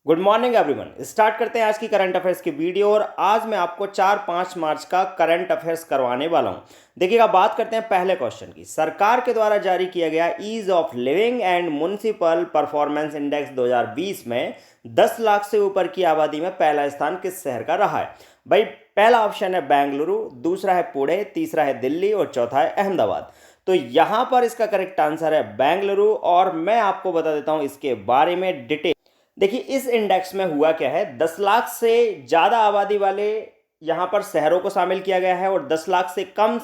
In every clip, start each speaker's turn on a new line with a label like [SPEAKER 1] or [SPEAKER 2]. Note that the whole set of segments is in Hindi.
[SPEAKER 1] Good morning everyone. स्टार्ट करते हैं आज की करंट अफेयर्स की वीडियो। और आज मैं आपको 4-5 मार्च का करंट अफेयर्स करवाने वाला हूं। देखिएगा, बात करते हैं पहले क्वेश्चन की। सरकार के द्वारा जारी किया गया ease of living and municipal performance index 2020 में 10 लाख से ऊपर की आबादी में पहला स्थान किस शहर का रहा है? भाई, पहला ऑप्शन है बेंगलुरु, दूसरा है पुणे, तीसरा है दिल्ली और चौथा है अहमदाबाद। तो यहां पर इसका करेक्ट आंसर है बेंगलुरु। और मैं आपको बता देता हूं इसके बारे में डिटेल। देखिए, इस इंडेक्स में हुआ क्या है, 10 लाख से ज़्यादा आबादी वाले यहाँ पर शहरों को शामिल किया गया है और 10 लाख से कम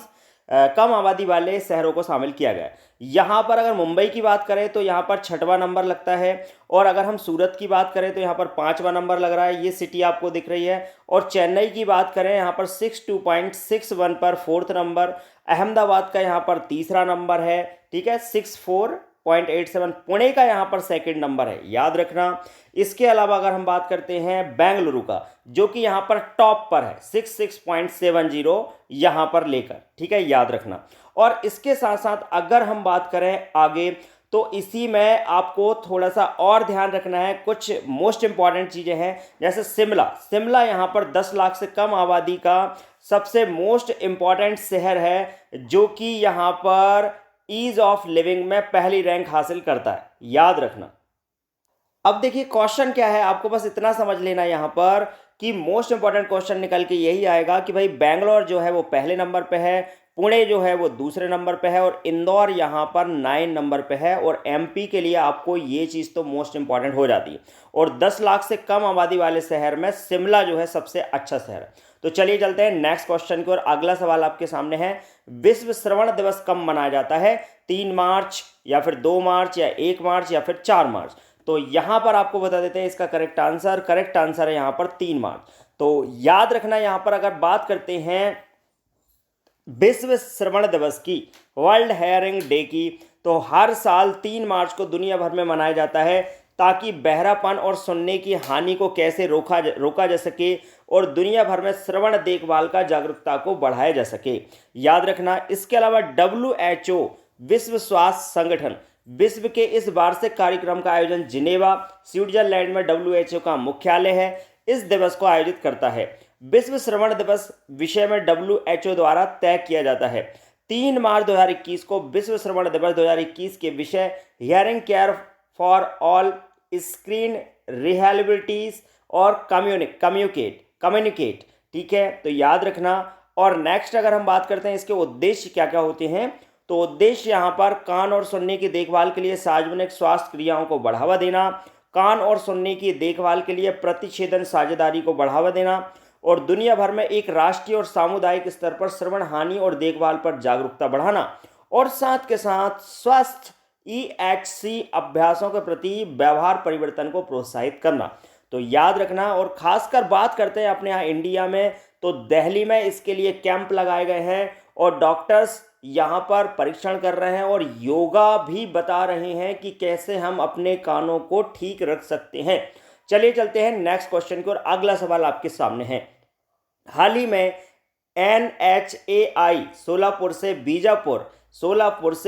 [SPEAKER 1] आबादी वाले शहरों को शामिल किया गया है। यहाँ पर अगर मुंबई की बात करें तो यहाँ पर 6वां नंबर लगता है। और अगर हम सूरत की बात करें तो यहाँ पर 5वां नंबर लग रहा है, ये सिटी आपको दिख रही है। और चेन्नई की बात करें यहाँ पर 62.61 पर 4th नंबर। अहमदाबाद का यहाँ पर तीसरा नंबर है, ठीक है, 64.87। पुणे का यहाँ पर सेकंड नंबर है, याद रखना। इसके अलावा अगर हम बात करते हैं बेंगलुरु का, जो कि यहाँ पर टॉप पर है 66.70 यहाँ पर लेकर, ठीक है, याद रखना। और इसके साथ साथ अगर हम बात करें आगे, तो इसी में आपको थोड़ा सा और ध्यान रखना है। कुछ मोस्ट इंपॉर्टेंट चीज़ें हैं, जैसे शिमला यहाँ पर 10 लाख से कम आबादी का सबसे मोस्ट इंपॉर्टेंट शहर है, जो कि यहाँ पर ईज ऑफ लिविंग में पहली रैंक हासिल करता है, याद रखना। अब देखिए, क्वेश्चन क्या है, आपको बस इतना समझ लेना यहाँ पर कि मोस्ट इंपॉर्टेंट क्वेश्चन निकल के यही आएगा कि भाई बेंगलोर जो है वो पहले नंबर पे है, पुणे जो है वो दूसरे नंबर पे है और इंदौर यहाँ पर 9 नंबर पे है। और एमपी के लिए आपको ये चीज़ तो मोस्ट इंपॉर्टेंट हो जाती है। और 10 लाख से कम आबादी वाले शहर में शिमला जो है सबसे अच्छा शहर है। तो चलिए चलते हैं नेक्स्ट क्वेश्चन की। और अगला सवाल आपके सामने है, विश्व श्रवण दिवस कब मनाया जाता है? 3 मार्च या फिर 2 मार्च या 1 मार्च या फिर 4 मार्च? तो यहां पर आपको बता देते हैं इसका करेक्ट आंसर है यहां पर 3 मार्च। तो याद रखना, यहां पर अगर बात करते हैं विश्व श्रवण दिवस की, वर्ल्ड हेयरिंग डे की, तो हर साल 3 मार्च को दुनिया भर में मनाया जाता है, ताकि बहरापन और सुनने की हानि को कैसे रोका जा सके और दुनिया भर में श्रवण देखभाल का जागरूकता को बढ़ाया जा सके, याद रखना। इसके अलावा WHO, विश्व स्वास्थ्य संगठन, विश्व के इस वार्षिक कार्यक्रम का आयोजन जिनेवा, स्विट्जरलैंड में WHO का मुख्यालय है, इस दिवस को आयोजित करता है। विश्व श्रवण दिवस विषय में WHO द्वारा तय किया जाता है। 3 मार्च 2021 को विश्व श्रवण दिवस 2021 के विषय hearing care for all, screen rehabilitate और कम्युनिकेट, ठीक है, तो याद रखना। और नेक्स्ट अगर हम बात करते हैं इसके उद्देश्य क्या क्या होते हैं, तो उद्देश्य यहाँ पर कान और सुनने की देखभाल के लिए सार्वजनिक स्वास्थ्य क्रियाओं को बढ़ावा देना, कान और सुनने की देखभाल के लिए प्रतिच्छेदन साझेदारी को बढ़ावा देना, और दुनिया भर में एक राष्ट्रीय और सामुदायिक स्तर पर श्रवण हानि और देखभाल पर जागरूकता बढ़ाना, और साथ के साथ स्वस्थ EHC अभ्यासों के प्रति व्यवहार परिवर्तन को प्रोत्साहित करना। तो याद रखना। और खासकर बात करते हैं अपने यहाँ इंडिया में, तो दिल्ली में इसके लिए कैंप लगाए गए हैं और डॉक्टर्स यहाँ पर परीक्षण कर रहे हैं और योगा भी बता रहे हैं कि कैसे हम अपने कानों को ठीक रख सकते हैं। चलिए चलते हैं नेक्स्ट क्वेश्चन की और अगला सवाल आपके सामने है। हाल ही में NHAI सोलापुर से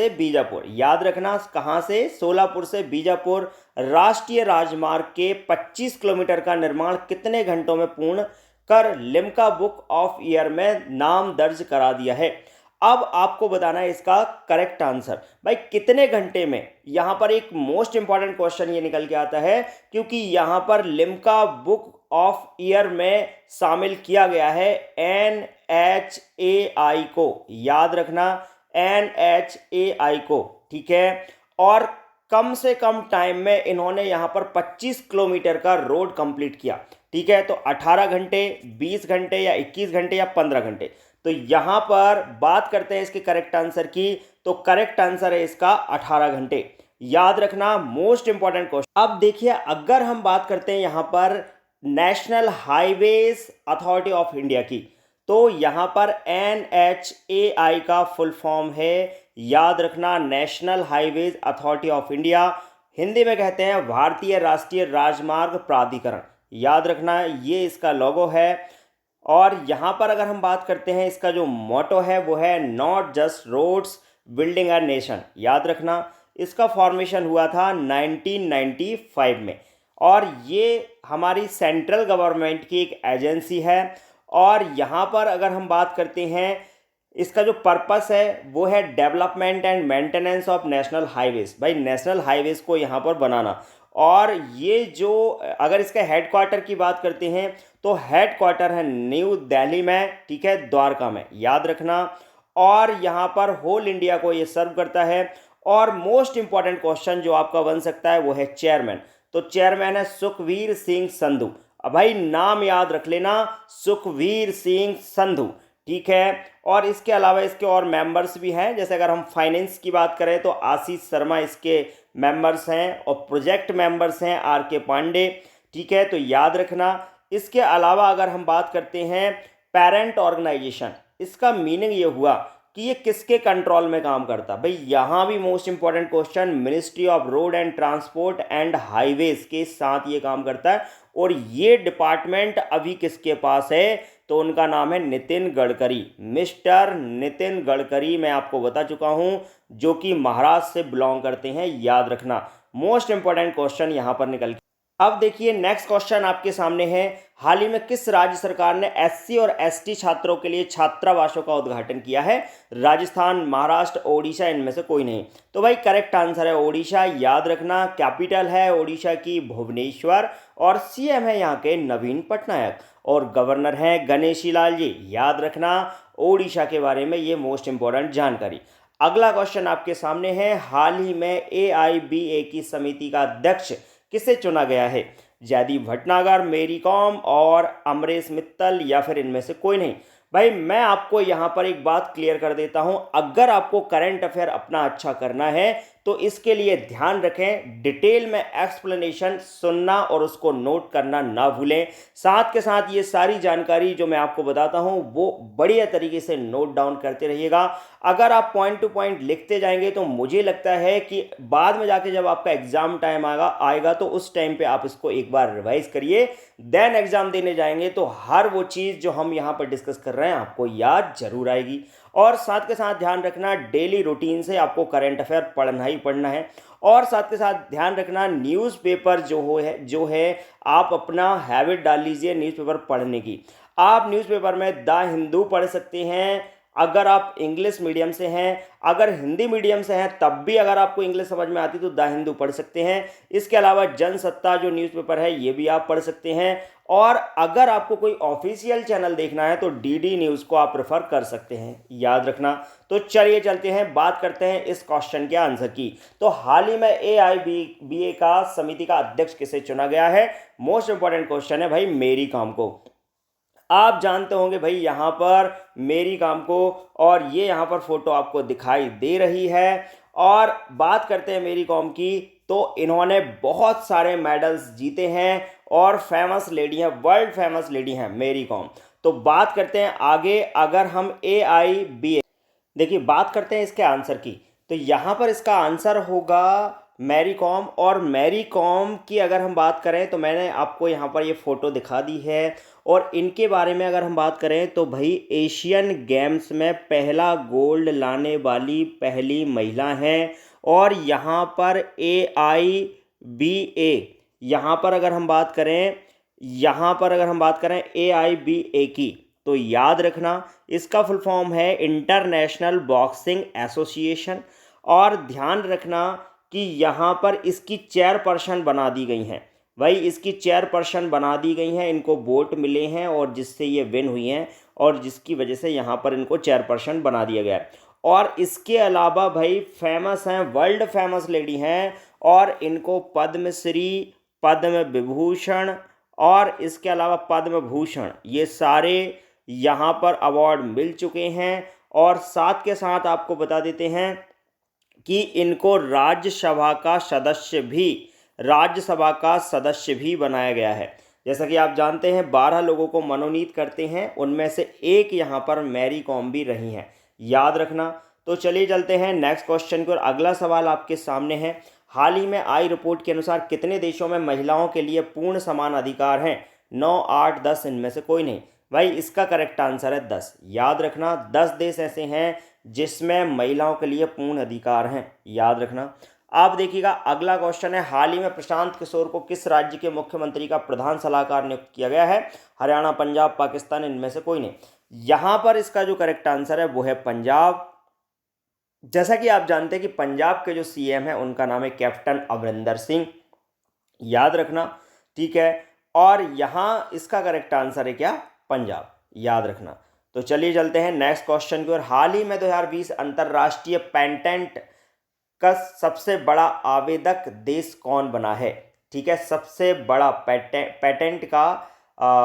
[SPEAKER 1] बीजापुर, याद रखना कहाँ से, सोलापुर से बीजापुर राष्ट्रीय राजमार्ग के 25 किलोमीटर का निर्माण कितने घंटों में पूर्ण कर लिम्का बुक ऑफ ईयर में नाम दर्ज करा दिया है? अब आपको बताना है इसका करेक्ट आंसर। भाई, कितने घंटे में, यहां पर एक मोस्ट इंपॉर्टेंट क्वेश्चन ये निकल के आता है, क्योंकि यहां पर लिम्का बुक ऑफ ईयर में शामिल किया गया है NHAI को, याद रखना, NHAI को, ठीक है। और कम से कम टाइम में इन्होंने यहां पर 25 किलोमीटर का रोड कंप्लीट किया, ठीक है। तो 18 घंटे, 20 घंटे या 21 घंटे या 15 घंटे? तो यहां पर बात करते हैं इसके करेक्ट आंसर की, तो करेक्ट आंसर है इसका 18 घंटे, याद रखना, मोस्ट इंपॉर्टेंट क्वेश्चन। अब देखिए, अगर हम बात करते हैं यहां पर national highways authority of India की, तो यहां पर NHAI का फुल फॉर्म है, याद रखना, national highways authority of India. Hindi में कहते हैं भारतीय राष्ट्रीय राजमार्ग प्राधिकरण, याद रखना, ये इसका लोगो है। और यहाँ पर अगर हम बात करते हैं, इसका जो मोटो है वो है not just roads building a nation, याद रखना। इसका फॉर्मेशन हुआ था 1995 में और ये हमारी सेंट्रल गवर्नमेंट की एक एजेंसी है और यहाँ पर अगर हम बात करते हैं इसका जो पर्पस है वो है development and maintenance of national highways. भाई नेशनल हाईवेज को यहाँ पर बनाना। और ये जो अगर इसका हेडक्वार्टर की बात करते हैं तो हेडक्वार्टर है न्यू दिल्ली में, ठीक है, द्वारका में, याद रखना। और यहाँ पर होल इंडिया को ये सर्व करता है। और मोस्ट इंपॉर्टेंट क्वेश्चन जो आपका बन सकता है वो है चेयरमैन। तो चेयरमैन है सुखवीर सिंह संधू। अब भाई नाम याद रख लेना, सुखवीर सिंह संधू, ठीक है। और इसके अलावा इसके और मेंबर्स भी हैं, जैसे अगर हम फाइनेंस की बात करें तो आशीष शर्मा इसके मेंबर्स हैं और प्रोजेक्ट मेंबर्स हैं आर के पांडे, ठीक है, तो याद रखना। इसके अलावा अगर हम बात करते हैं पेरेंट ऑर्गेनाइजेशन, इसका मीनिंग ये हुआ कि ये किसके कंट्रोल में काम करता। भाई यहाँ भी most important question, ministry of road and transport and highways के साथ ये काम करता है। और ये डिपार्टमेंट अभी किसके पास है, तो उनका नाम है नितिन गडकरी, मिस्टर नितिन गडकरी, मैं आपको बता चुका हूं, जो कि महाराष्ट्र से बिलोंग करते हैं, याद रखना। मोस्ट इंपॉर्टेंट क्वेश्चन यहां पर निकल के। अब देखिए नेक्स्ट क्वेश्चन आपके सामने है, हाल ही में किस राज्य सरकार ने एससी और एसटी छात्रों के लिए छात्रावासों का उद्घाटन किया है। राजस्थान, महाराष्ट्र, ओडिशा, इनमें से कोई नहीं। तो भाई करेक्ट आंसर है ओडिशा, याद रखना। कैपिटल है ओडिशा की भुवनेश्वर और सीएम है यहाँ के नवीन पटनायक और गवर्नर हैं गणेशी लाल जी, याद रखना ओडिशा के बारे में ये मोस्ट इंपॉर्टेंट जानकारी। अगला क्वेश्चन आपके सामने है, हाल ही में एआईबीए की समिति का अध्यक्ष किसे चुना गया है। जयदीप भटनागर, मेरी कॉम और अमरेश मित्तल, या फिर इनमें से कोई नहीं। भाई मैं आपको यहाँ पर एक बात क्लियर कर देता हूँ, अगर आपको करंट अफेयर अपना अच्छा करना है तो इसके लिए ध्यान रखें, डिटेल में एक्सप्लेनेशन सुनना और उसको नोट करना ना भूलें। साथ के साथ ये सारी जानकारी जो मैं आपको बताता हूँ वो बढ़िया तरीके से नोट डाउन करते रहिएगा। अगर आप पॉइंट टू पॉइंट लिखते जाएंगे तो मुझे लगता है कि बाद में जाके जब आपका एग्जाम टाइम आएगा तो उस टाइम पे आप इसको एक बार रिवाइज करिए, देन एग्जाम देने जाएंगे तो हर वो चीज़ जो हम यहाँ पर डिस्कस कर रहे हैं आपको याद जरूर आएगी। और साथ के साथ ध्यान रखना, डेली रूटीन से आपको करंट अफेयर पढ़ना ही पढ़ना है। और साथ के साथ ध्यान रखना, न्यूज़पेपर जो है आप अपना हैबिट डाल लीजिए न्यूज़पेपर पढ़ने की। आप न्यूज़पेपर में द हिंदू पढ़ सकते हैं अगर आप इंग्लिश मीडियम से हैं, अगर हिंदी मीडियम से हैं तब भी अगर आपको इंग्लिश समझ में आती तो द हिंदू पढ़ सकते हैं। इसके अलावा जनसत्ता जो न्यूज़पेपर है ये भी आप पढ़ सकते हैं। और अगर आपको कोई ऑफिशियल चैनल देखना है तो डीडी न्यूज़ को आप प्रेफर कर सकते हैं, याद रखना। तो चलिए चलते हैं, बात करते हैं इस क्वेश्चन के आंसर की। तो हाल ही में एआईबीए का समिति का अध्यक्ष किसे चुना गया है। मोस्ट इंपॉर्टेंट क्वेश्चन है भाई मेरी कॉम को। आप जानते होंगे भाई यहाँ पर मेरी कॉम को, और ये यहाँ पर फोटो आपको दिखाई दे रही है। और बात करते हैं मेरी कॉम की, तो इन्होंने बहुत सारे मेडल्स जीते हैं और फेमस लेडी हैं, वर्ल्ड फेमस लेडी हैं मेरी कॉम। तो बात करते हैं आगे, अगर हम एआईबीए देखिए बात करते हैं इसके आंसर की, तो यहाँ पर इसका आंसर होगा मैरी कॉम। और मैरी कॉम की अगर हम बात करें तो मैंने आपको यहाँ पर ये फ़ोटो दिखा दी है। और इनके बारे में अगर हम बात करें तो भाई एशियन गेम्स में पहला गोल्ड लाने वाली पहली महिला हैं। और यहाँ पर एआईबीए, यहाँ पर अगर हम बात करें एआईबीए की, तो याद रखना इसका फुल फॉर्म है इंटरनेशनल बॉक्सिंग एसोसिएशन। और ध्यान रखना कि यहाँ पर इसकी चेयरपर्सन बना दी गई हैं, भाई इसकी चेयरपर्सन बना दी गई हैं, इनको वोट मिले हैं और जिससे ये विन हुई हैं और जिसकी वजह से यहाँ पर इनको चेयरपर्सन बना दिया गया है। और इसके अलावा भाई फेमस हैं, वर्ल्ड फेमस लेडी हैं और इनको पद्मश्री, पद्म विभूषण और इसके अलावा पद्म भूषण, ये सारे यहाँ पर अवार्ड मिल चुके हैं। और साथ के साथ आपको बता देते हैं कि इनको राज्यसभा का सदस्य भी बनाया गया है। जैसा कि आप जानते हैं 12 लोगों को मनोनीत करते हैं, उनमें से एक यहाँ पर मैरी कॉम भी रही हैं, याद रखना। तो चलिए चलते हैं नेक्स्ट क्वेश्चन की ओर। अगला सवाल आपके सामने है, हाल ही में आई रिपोर्ट के अनुसार कितने देशों में महिलाओं के लिए पूर्ण समान अधिकार हैं। 9, 8, 10, इनमें से कोई नहीं। भाई इसका करेक्ट आंसर है 10, याद रखना। 10 देश ऐसे हैं जिसमें महिलाओं के लिए पूर्ण अधिकार हैं, याद रखना। आप देखिएगा अगला क्वेश्चन है, हाल ही में प्रशांत किशोर को किस राज्य के मुख्यमंत्री का प्रधान सलाहकार नियुक्त किया गया है? हरियाणा, पंजाब, पाकिस्तान, इनमें से कोई नहीं। यहां पर इसका जो करेक्ट आंसर है वो है पंजाब। जैसा कि आप जानते हैं कि पंजाब के जो सीएम है उनका नाम है कैप्टन अमरिंदर सिंह, याद रखना, ठीक है। और यहां इसका करेक्ट आंसर है क्या? पंजाब, याद रखना। तो चलिए चलते हैं नेक्स्ट क्वेश्चन की ओर। हाल ही में 2020 अंतर्राष्ट्रीय पेटेंट का सबसे बड़ा आवेदक देश कौन बना है? ठीक है, सबसे बड़ा पेटेंट का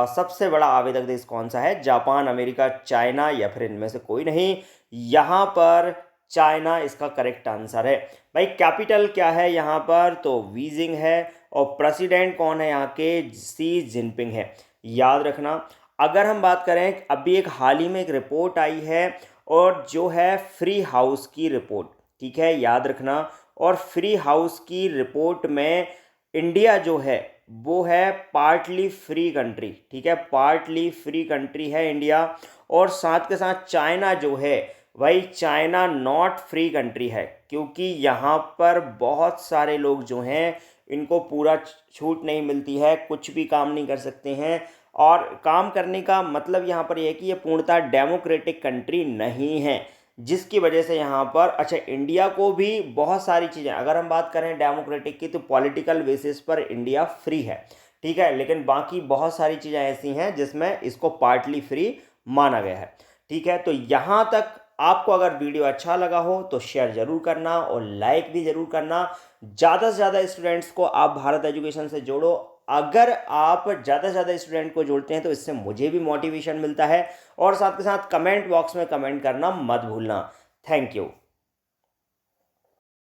[SPEAKER 1] सबसे बड़ा आवेदक देश कौन सा है? जापान, अमेरिका, चाइना या फिर इनमें से कोई नहीं। यहाँ पर चाइना इसका करेक्ट आंसर है। भाई कैपिटल क्या है यहाँ पर? तो बीजिंग है। और प्रेसिडेंट कौन है यहाँ के? शी जिनपिंग है, याद रखना। अगर हम बात करें, अभी एक हाल ही में एक रिपोर्ट आई है और जो है फ्री हाउस की रिपोर्ट, ठीक है, याद रखना। और फ्री हाउस की रिपोर्ट में इंडिया जो है वो है पार्टली फ्री कंट्री, ठीक है, पार्टली फ्री कंट्री है इंडिया। और साथ के साथ चाइना जो है भाई, चाइना नॉट फ्री कंट्री है, क्योंकि यहाँ पर बहुत सारे लोग जो हैं इनको पूरा छूट नहीं मिलती है, कुछ भी काम नहीं कर सकते हैं। और काम करने का मतलब यहाँ पर यह है कि ये पूर्णतः डेमोक्रेटिक कंट्री नहीं है, जिसकी वजह से यहाँ पर अच्छा इंडिया को भी बहुत सारी चीज़ें, अगर हम बात करें डेमोक्रेटिक की तो पॉलिटिकल बेसिस पर इंडिया फ्री है, ठीक है, लेकिन बाकी बहुत सारी चीज़ें ऐसी हैं जिसमें इसको पार्टली फ्री माना गया है, ठीक है। तो यहाँ तक आपको अगर वीडियो अच्छा लगा हो तो शेयर ज़रूर करना और लाइक भी ज़रूर करना। ज़्यादा से ज़्यादा स्टूडेंट्स को आप भारत एजुकेशन से जोड़ो। अगर आप ज़्यादा से ज़्यादा स्टूडेंट को जोड़ते हैं तो इससे मुझे भी मोटिवेशन मिलता है। और साथ के साथ कमेंट बॉक्स में कमेंट करना मत भूलना। Thank you.